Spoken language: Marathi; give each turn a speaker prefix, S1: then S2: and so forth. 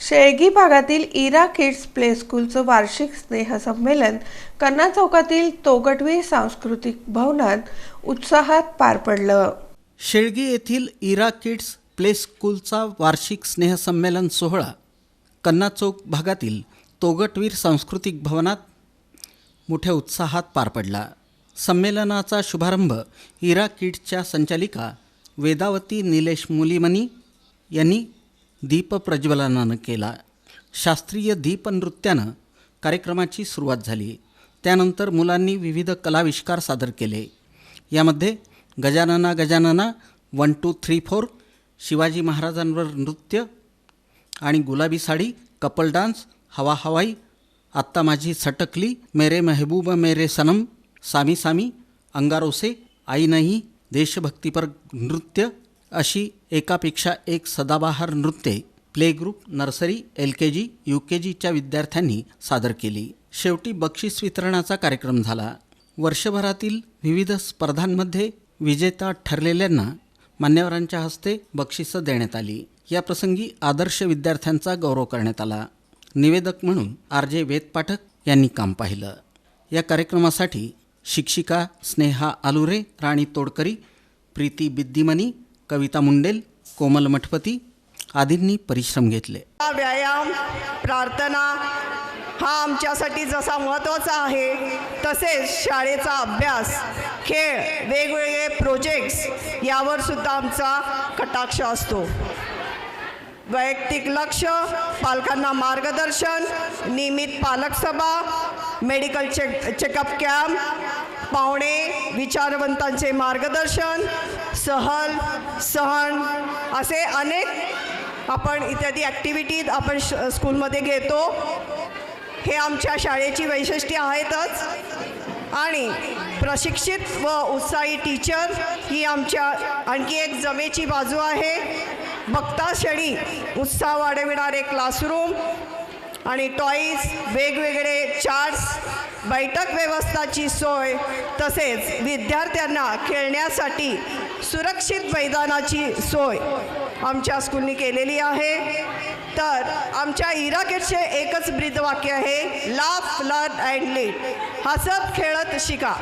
S1: शेळगी भागातील इरा किड्स प्ले स्कूलचं वार्षिक स्नेहसंमेलन कन्ना चौकातील तोगटवीर सांस्कृतिक भवनात उत्साहात पार पडलं.
S2: शेळगी येथील इरा किड्स प्ले स्कूलचा वार्षिक स्नेहसंमेलन सोहळा कन्ना चौक भागातील तोगटवीर सांस्कृतिक भवनात मोठ्या उत्साहात पार पडला. संमेलनाचा शुभारंभ इरा किड्सच्या संचालिका वेदावती निलेश मुलीमनी यांनी दीपप्रज्वलनानं केला. शास्त्रीय दीपनृत्यानं कार्यक्रमाची सुरुवात झाली. त्यानंतर मुलांनी विविध कलाविष्कार सादर केले. यामध्ये गजानना गजानना 1 2 3 4, शिवाजी महाराजांवर नृत्य आणि गुलाबी साडी, कपल डान्स, हवा हवाई, आत्ता माझी सटकली, मेरे महबूब मेरे सनम, सामी सामी, अंगारोसे, आई नाही, देशभक्तीपर नृत्य अशी एकापेक्षा एक सदाबहार नृत्ये प्ले ग्रुप, नर्सरी, LKG, UKGच्या विद्यार्थ्यांनी सादर केली. शेवटी बक्षीस वितरणाचा कार्यक्रम झाला. वर्षभरातील विविध स्पर्धांमध्ये विजेता ठरलेल्यांना मान्यवरांच्या हस्ते बक्षिसं देण्यात आली. या प्रसंगी आदर्श विद्यार्थ्यांचा गौरव करण्यात आला. निवेदक म्हणून RJ वेदपाठक यांनी काम पाहिलं. या कार्यक्रमासाठी शिक्षिका स्नेहा आलुरे, राणी तोडकरी, प्रीती बिद्दीमनी, कविता मुंडेल, कोमल मठपती आदींनी परिश्रम घेतले.
S3: व्यायाम, प्रार्थना हा आमच्यासाठी जसा महत्त्वाचा आहे तसेच शाळेचा अभ्यास, खेळ, वेगवेगळे प्रोजेक्ट्स यावर सुद्धा आमचा कटाक्ष असतो. वैयक्तिक लक्ष, पालकांना मार्गदर्शन, नियमित पालक सभा, मेडिकल चेकअप कॅम्प, पाहुणे विचारवंतांचे मार्गदर्शन, सहल असे अनेक आपण इत्यादी ॲक्टिव्हिटीज आपण स्कूलमध्ये घेतो. हे आमच्या शाळेची वैशिष्ट्ये आहेतच आणि प्रशिक्षित व उत्साही टीचर ही आमच्या आणखी एक जमेची बाजू आहे. बघता क्षणी उत्साह वाढविणारे क्लासरूम आणि टॉईज, वेगवेगळे चार्ट्स, बैठक व्यवस्थाची सोय तसेच विद्यार्थ्यांना खेळण्यासाठी सुरक्षित मैदानाची सोय आमच्या स्कूलनी केलेली आहे. तर आमच्या इरा किड्सचे एकच ब्रीदवाक्य आहे, लाफ, लर्न अँड लीड. हसत खेळत शिका.